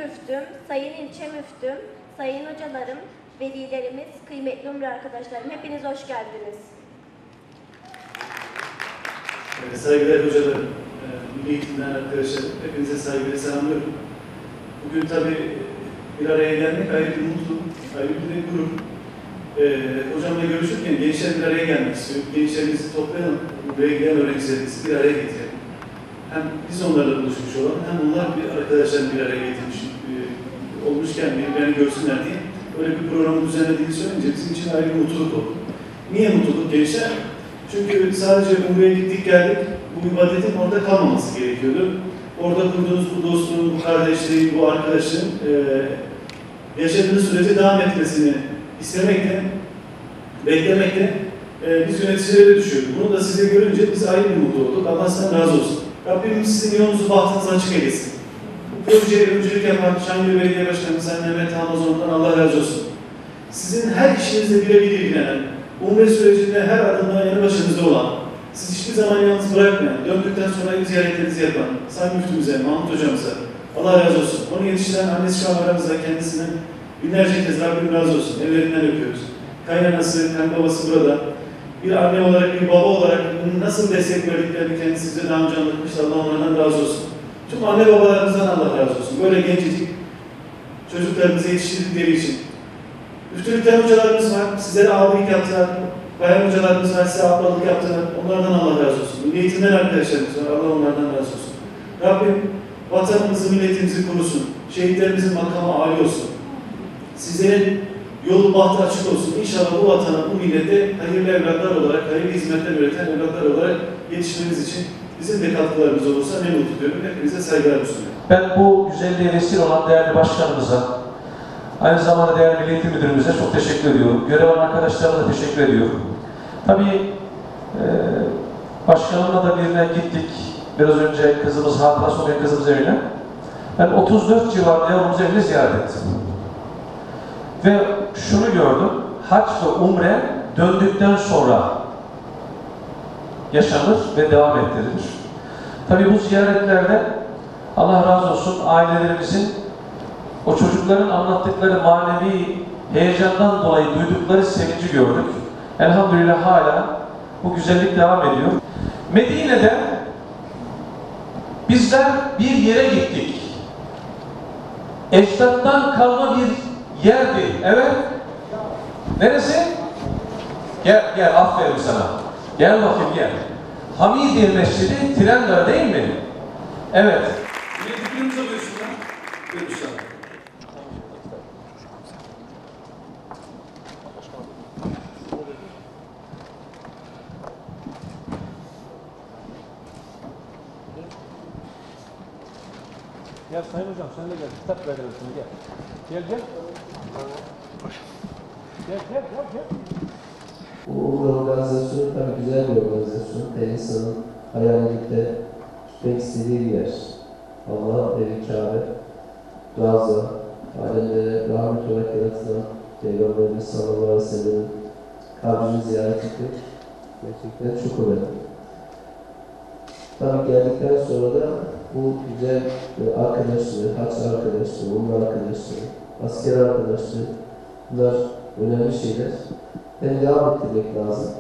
Müftüm, Sayın İlçe Müftüm, Sayın Hocalarım, velilerimiz, kıymetli umre arkadaşlarım, hepiniz hoş geldiniz. Saygıdeğer hocalarım, milli eğitimden arkadaşlarım, hepinize saygıyla selamlıyorum. Bugün tabii bir araya gelmek ayrı bir mutluluk, ayrı bir gurur. Hocamla görüşürken gençler bir araya gelmek istiyor. Gençlerimizi toplayalım, buraya gelen öğrencilerimizi bir araya getirelim. Hem biz onlarla buluşmuş olalım, hem onlar bir arkadaşlarını bir araya getirmiş olmuşken birbirlerini görsünler diye böyle bir programı düzenlediğini söyleyince bizim için ayrı bir mutluluk oldu. Niye mutluluk gençler? Çünkü sadece Umre'ye gittik geldik, bu ibadetin orada kalmaması gerekiyordu. Orada kurduğunuz bu dostluğun, bu kardeşliğin, bu arkadaşlığın yaşadığınız sürece devam etmesini istemekle, beklemekle biz yöneticilere düşüyoruz. Bunu da size görünce biz ayrı bir mutlu olduk. Allah sizden razı olsun. Rabbim sizin yolunuzu, bahtınızı açık eylesin. Bu projeye öncülük yapan Şangölü Belediye Başkanı Sayın Mehmet Hamzoğlu'ndan Allah razı olsun. Sizin her işinizle birebir ilgilenen, Umre sürecinde her adımda yanı başınızda olan, siz hiçbir zaman yalnız bırakmayan, döndükten sonra ziyaretlerinizi yapan Sayın Müftümüze, Mahmut Hocamıza Allah razı olsun. Onu yetiştiren annesi şu an aramızda, kendisine binlerce kez Rabbim razı olsun. Ellerinden öpüyoruz. Kaynanası, hem babası burada. Bir anne olarak, bir baba olarak nasıl destek verdiklerini kendisi size daha önce anlatmıştı. Allah onlardan razı olsun. Tüm anne babalarımızdan Allah razı olsun. Böyle gencecik çocuklarımızı yetiştirdikleri için. Müftülükten hocalarımız var, sizlere abilik yaptılar. Bayan hocalarımız var, size ablalık yaptılar. Onlardan Allah razı olsun. Milli eğitimden arkadaşlarımız var, Allah onlardan razı olsun. Rabbim vatanımızı, milletimizi korusun. Şehitlerimizin makamı âli olsun. Sizlerin yolu bahtı açık olsun. İnşallah bu vatana, bu millete hayırlı evlatlar olarak, hayırlı hizmetler üreten evlatlar olarak yetişmemiz için bizim de katkılarımız olursa ne mutlu diyorum. Hepinize saygılar sunuyorum. Ben bu güzelliğe vesile olan değerli başkanımıza, aynı zamanda değerli Milli Eğitim Müdürümüze çok teşekkür ediyorum. Görev alan arkadaşlarıma da teşekkür ediyorum. Tabii başkanımla da birine gittik. Biraz önce kızımız, Hatıra Sokak kızımız evine. Ben 34 civarında yavrumuz evini ziyaret ettim. Ve şunu gördüm, hac ve umre döndükten sonra yaşanır ve devam ettirilir. Tabii bu ziyaretlerde Allah razı olsun ailelerimizin o çocukların anlattıkları manevi heyecandan dolayı duydukları sevinci gördük. Elhamdülillah hala bu güzellik devam ediyor. Medine'de bizler bir yere gittik. Ecdattan kalma bir yerdi. Evet. Neresi? Gel aferin sana. Gel bakayım gel. Hamidiye Mescidi Trendar değil mi? Evet. Yönetimlerimize buyursunlar. Buyursunlar. Gel Sayın Hocam sen de gel. Kitap verelim sana gel. Gel. Gel. Bu organizasyon tabii güzel bir organizasyon. Her insanın hayalinde gitmek istediği bir yer. Allah, evi Kâbe, Gaza, alemlere rahmet olarak yaratılan Peygamberimiz sallallahu aleyhi ve sellem'in kabrini ziyaret etmek gerçekten çok önemli. Tabii geldikten sonra da bu güzel arkadaşlığı, haç arkadaşlığı, umre arkadaşlığı, asker arkadaşlığı, bunlar önemli şeyler. Hem devam ettirmek lazım.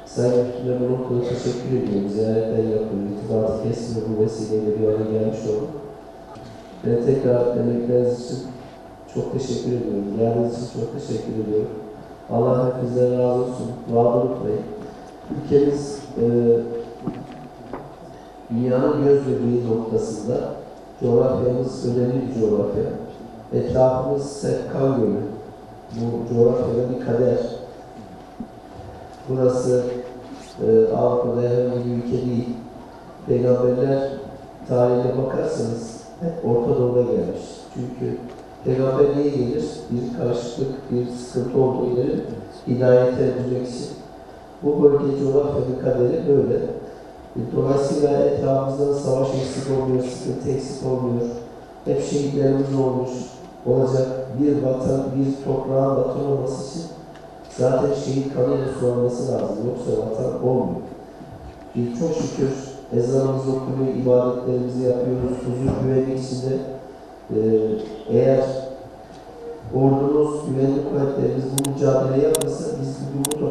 Sayın Müftü'ne bu noktada teşekkür ediyorum. Ziyaretler yapıyor, irtibatı kesmiyor, bu vesileyle bir araya gelmiş olduk. Ben tekrar emekleriniz için çok teşekkür ediyorum. Geldiğiniz için çok teşekkür ediyorum. Allah hepinizden razı olsun. Vaad unutmayın. Ülkemiz dünyanın göz bebeği noktasında coğrafyamız önemli bir coğrafya. Etrafımız Serkan Gölü. Bu coğrafyada bir kader. Burası Avrupa'da herhangi bir ülke değil. Peygamberler tarihine bakarsanız hep Orta Doğu'da gelmiş. Çünkü Peygamber niye gelir? Bir karışıklık, bir sıkıntı olduğu gelir. Hidayete edecek için. Bu bölge coğrafyanın kaderi böyle. Dolayısıyla etrafımızda savaş eksik olmuyor, sıkıntı eksik olmuyor. Hep şehitlerimiz olmuş. Olacak bir vatan, bir toprağın vatan olması için zaten şehit kanıyla sorulması lazım. Yoksa vatan olmuyor. Çok şükür ezanımızı okunuyor, ibadetlerimizi yapıyoruz. Huzur güveni içinde eğer ordumuz, güvenlik kuvvetlerimiz bu mücadele yapmasa biz bugün bu